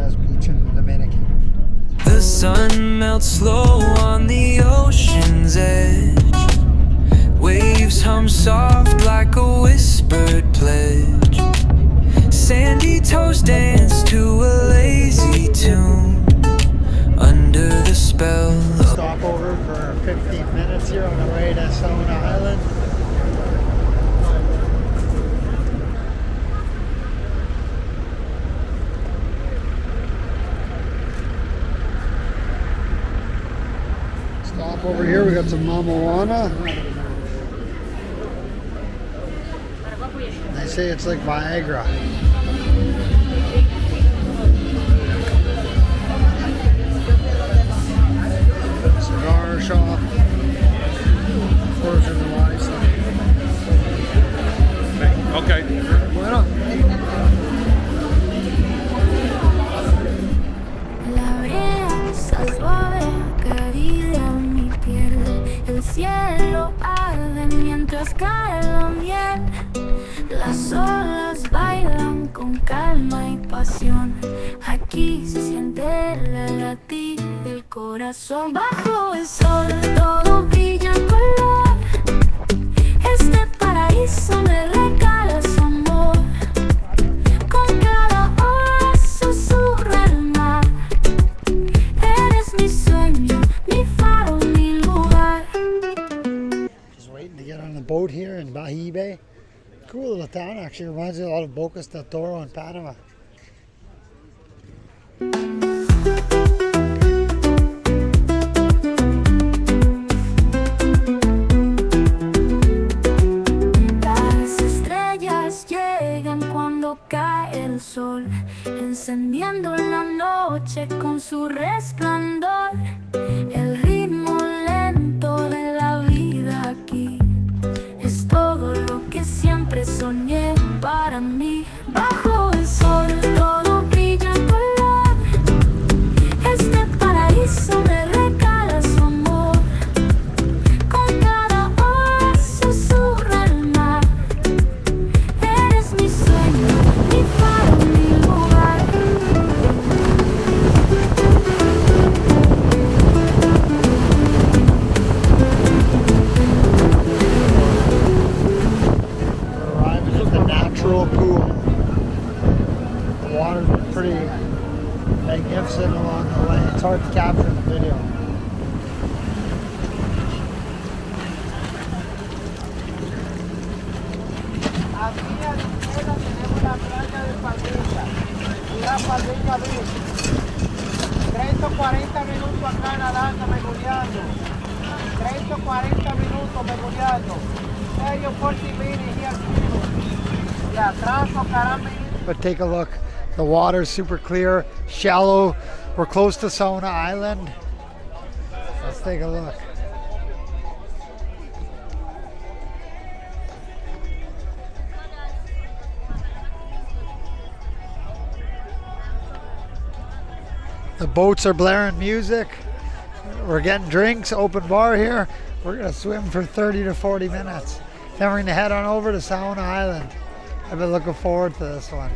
best beach in the Dominican. The sun melts slow on the ocean's edge. Waves hum soft like a whispered pledge. Sandy toes dance to a lazy tune under the spell of... Stop over for 15 minutes here on the way to Saona Island. Stop over here, we got some marijuana. They say it's like Viagra. Cigar shop. Fourth of July stuff. Okay. Bueno. La brisa suave acaricia mi piel. El cielo arde mientras cae la miel. Las olas bailan con calma y pasión. Aquí se siente el latir del corazón. Bajo el sol todo brilla en color. Este paraíso me regala su amor. Con cada ola susurra el mar. Eres mi sueño, mi faro, mi lugar. Just waiting to get on the boat here in Bayahibe. Cool little town, actually. Reminds me a lot of Bocas del Toro in Panama. Las estrellas llegan cuando cae el sol, encendiendo la noche con su resplandor. El ritmo lento de la vida aquí es todo lo que siempre soñé para mí. Bajo el sol todo brilla en color. Este paraíso me regala su amor. Con cada ola susurra el mar. Eres mi sueño, mi faro, mi lugar. Arriving at the natural pool. The water's been pretty magnificent along the way. It's hard to capture in the video. Aquí a la izquierda tenemos la playa de Punta, una pandilla beach. 30 o 40 minutos acá nadando, mergulhando. 30 o 40 minutos mergulhando. Medio 40 minutes here too. Y atrás tocarán venir. But take a look. The water's super clear, shallow. We're close to Saona Island. Let's take a look. The boats are blaring music. We're getting drinks, open bar here. We're gonna swim for 30 to 40 minutes. Then we're gonna head on over to Saona Island. I've been looking forward to this one.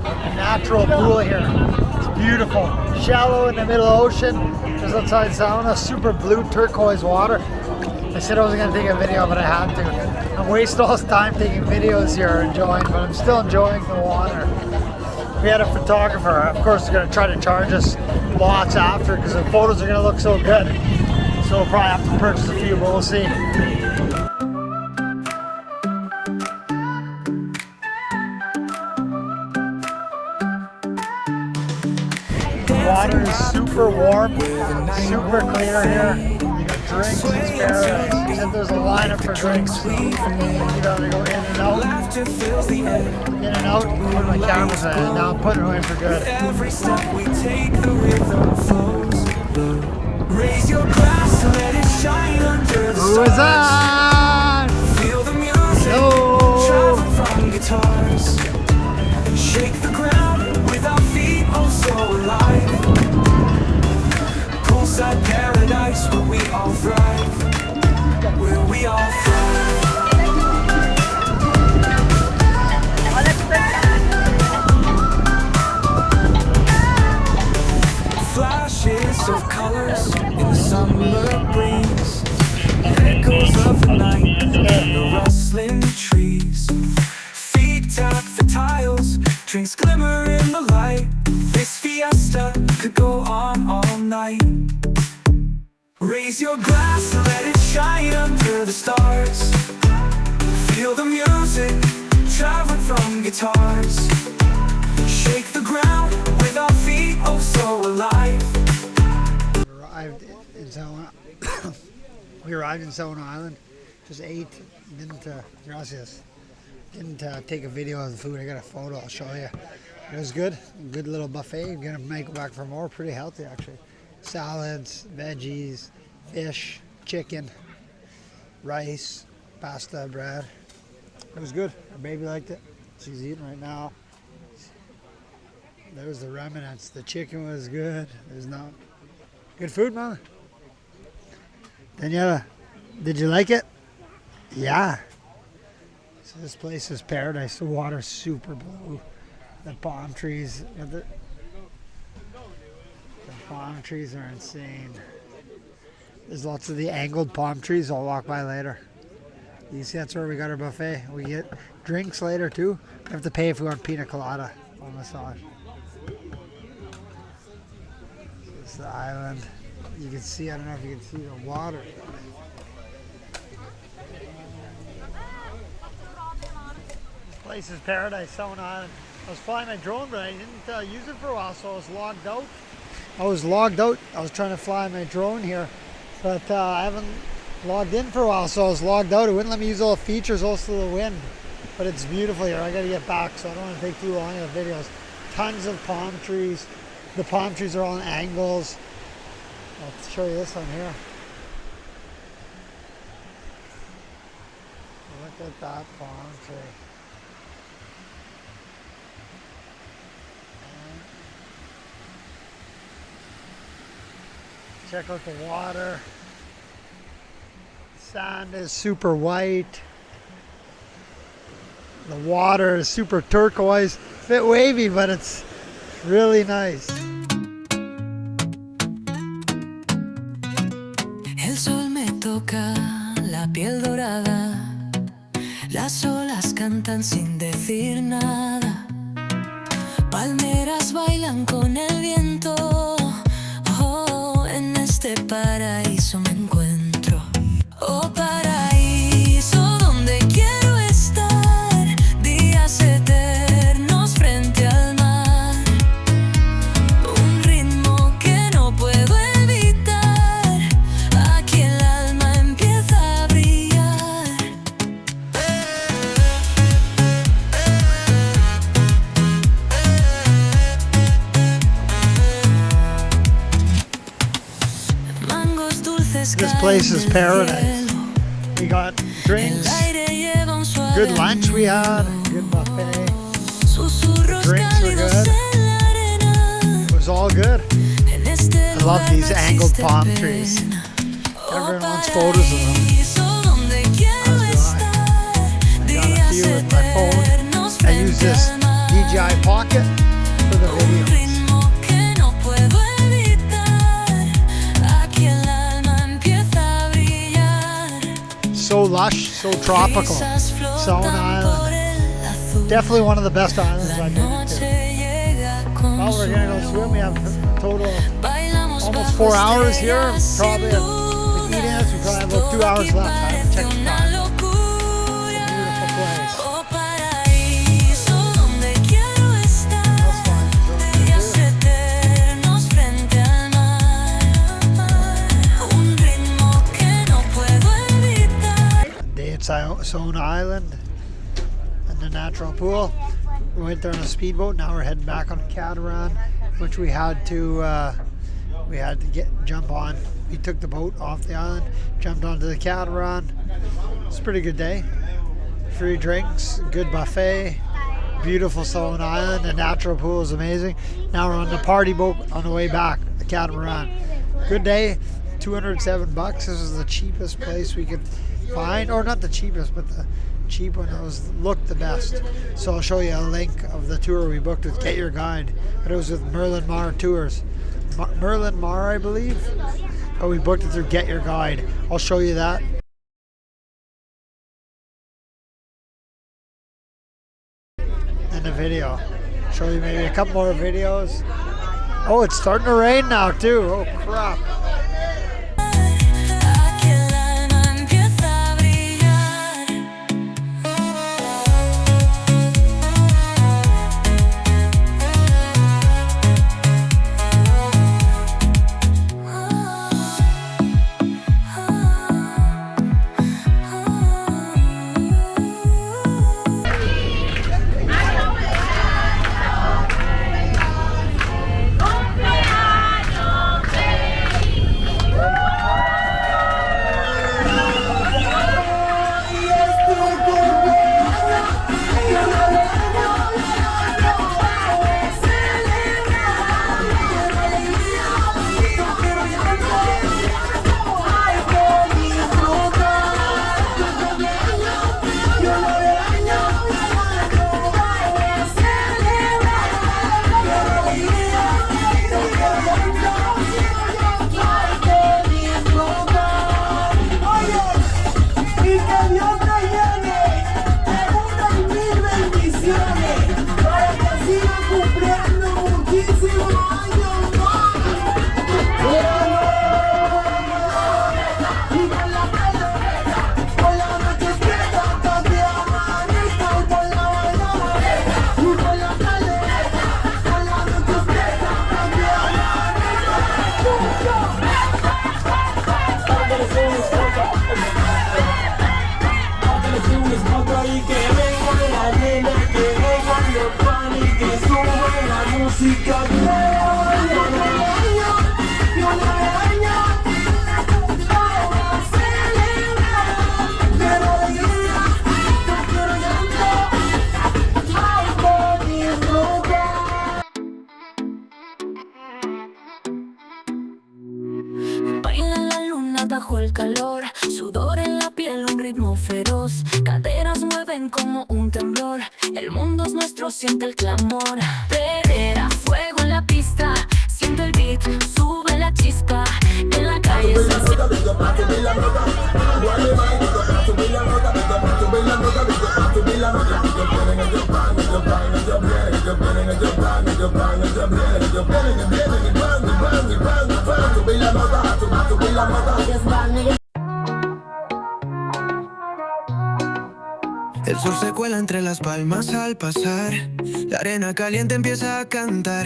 A natural pool here. It's beautiful. Shallow in the middle of the ocean. Just outside Sauna, super blue turquoise water. I said I wasn't gonna take a video, but I had to. I'm wasting all this time taking videos here, enjoying, but I'm still enjoying the water. We had a photographer. Of course, they're gonna try to charge us lots after because the photos are gonna look so good. So we'll probably have to purchase a few, but we'll see. The water is super warm, super clear here. You got drinks, it's paradise. Except there's a lineup for drinks. You gotta go in and out. In and out. Put my cameras in, and now I'm putting it away for good. Every step we take, the rhythm flows. Raise your glass and let it shine under the Who is stars. that? Feel the music, Hello. travel from guitars. Shake the ground with our feet oh so alive. Poolside paradise where we all thrive. Where we all thrive. rustling trees. Feet tap the tiles, drinks glimmer in the light. This fiesta could go on all night. Raise your glass and let it shine under the stars. Feel the music traveling from guitars. Shake the ground with our feet, oh so alive. We arrived in Saona Island. Just ate. Gracias. Didn't take a video of the food. I got a photo. I'll show you. It was good. Good little buffet. I'm gonna make it back for more. Pretty healthy actually. Salads, veggies, fish, chicken, rice, pasta, bread. It was good. Our baby liked it. She's eating right now. There was the remnants. The chicken was good. There's no good food, Mama. Daniela, did you like it? Yeah. So this place is paradise. The water's super blue. The palm trees, the palm trees are insane. There's lots of the angled palm trees. I'll walk by later. You see, that's where we got our buffet. We get drinks later too. We have to pay if we want pina colada on massage. This is the island. You can see, I don't know if you can see the water. This place is paradise, Saona Island. I was flying my drone, but I didn't use it for a while, so I was logged out. I was trying to fly my drone here, but I haven't logged in for a while, so I was logged out. It wouldn't let me use all the features, also the wind. But it's beautiful here. I gotta get back, so I don't want to take too long in the videos. Tons of palm trees. The palm trees are all on angles. I'll show you this one here. Look at that palm tree. Check out the water. Sand is super white. The water is super turquoise. A bit wavy, but it's really nice. El sol me toca la piel dorada. Las olas cantan sin decir nada. Palmeras bailan con el viento. Este paraíso me encuentro. Oh paraíso donde quiero estar. Días eternos frente al mar. Un ritmo que no puedo evitar. Aquí el alma empieza a brillar. This place is paradise. We got drinks, good lunch we had, good buffet. The drinks were good. It was all good. I love these angled palm trees. Everyone wants photos of them. I got a few with my phone. I use this DJI Pocket for the videos. So lush, so tropical. Saona Island. Definitely one of the best islands I've been to. Well, we're gonna go swim. We have a total of almost 4 hours here. Probably with eating us, we probably have about 2 hours left. I have to check the time. It's a beautiful place. Saona Island and the natural pool. We went there on a speedboat. Now we're heading back on a Catamaran, which we had to jump on. We took the boat off the island, jumped onto the Catamaran. It's a pretty good day. Free drinks, good buffet, beautiful Saona Island. The natural pool is amazing. Now we're on the party boat on the way back, the Catamaran. Good day. 207 bucks. This is the cheapest place we could find, or not the cheapest, but the cheap one that looked the best. So I'll show you a link of the tour we booked with GetYourGuide, but it was with Merlin Mar Tours. Merlin Mar, I believe, but we booked it through GetYourGuide. I'll show you that. video. Show you maybe a couple more videos. Oh, it's starting to rain now too. Oh crap. Aquí el alma empieza a brillar. Baila la luna bajo el calor, sudor en la piel, un ritmo feroz. Caderas mueven como un temblor. El mundo es nuestro, siente el clamor. Perrera, fuego en la pista, siente el beat, sube la chispa. En la calle se El sol se cuela entre las palmas al pasar. La arena caliente empieza a cantar.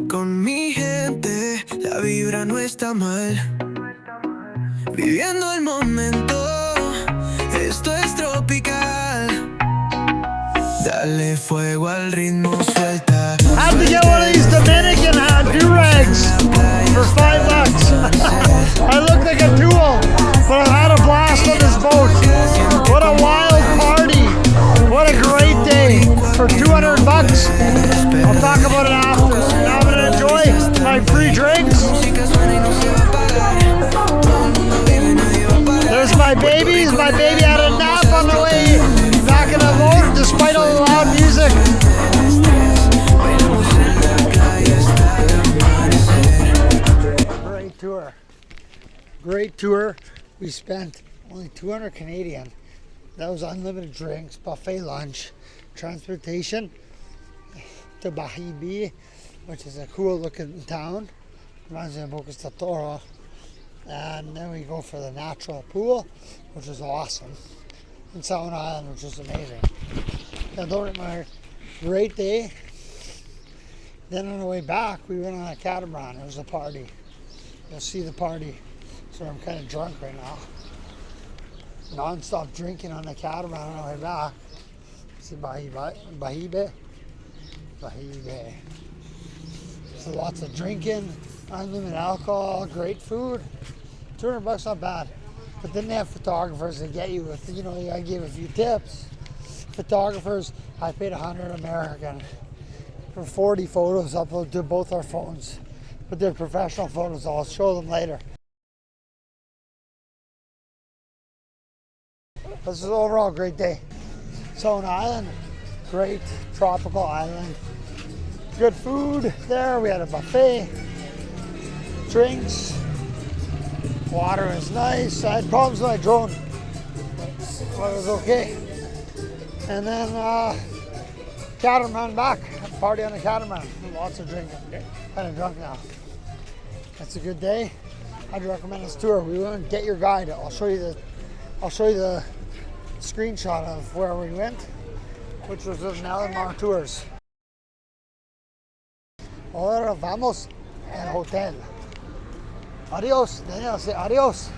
Con mi gente, la vibra no está mal. Viviendo el momento, esto es tropical. Dale fuego al ritmo, suelta. I have to get one of these Dominican do-rags for $5. I look like a tool, but I've had a blast on this boat. What a wild party. What a great day for $200. I'll talk about it after. Now I'm gonna enjoy my free drinks. There's my babies. My baby had a nap on the way back in the boat despite all the loud music. Great tour. Great tour. We spent only 200 Canadian. That was unlimited drinks, buffet lunch, transportation to Bayahibe, which is a cool looking town. Reminds me of Bocas del Toro. And then we go for the natural pool, which is awesome. And Saona Island, which is amazing. And don't remember, great day. Then on the way back, we went on a catamaran. It was a party. You'll see the party. So I'm kind of drunk right now. Non-stop drinking on the catamaran on the way back. See Bayahibe. So lots of drinking, unlimited alcohol, great food. $200 not bad. But then they have photographers that get you with, you know, I gave a few tips. Photographers, I paid 100 American for 40 photos uploaded to both our phones. But they're professional photos, I'll show them later. This is an overall great day. Saona Island, great tropical island. Good food there. We had a buffet, drinks, water was nice. I had problems with my drone, but it was okay. And then Catamaran back. Party on the catamaran. Lots of drinking. Kind of drunk now. That's a good day. I'd recommend this tour. We went and Get Your Guide. I'll show you the screenshot of where we went, which was with Malamar Tours. Ahora vamos al hotel. Adios. Daniel, say adios.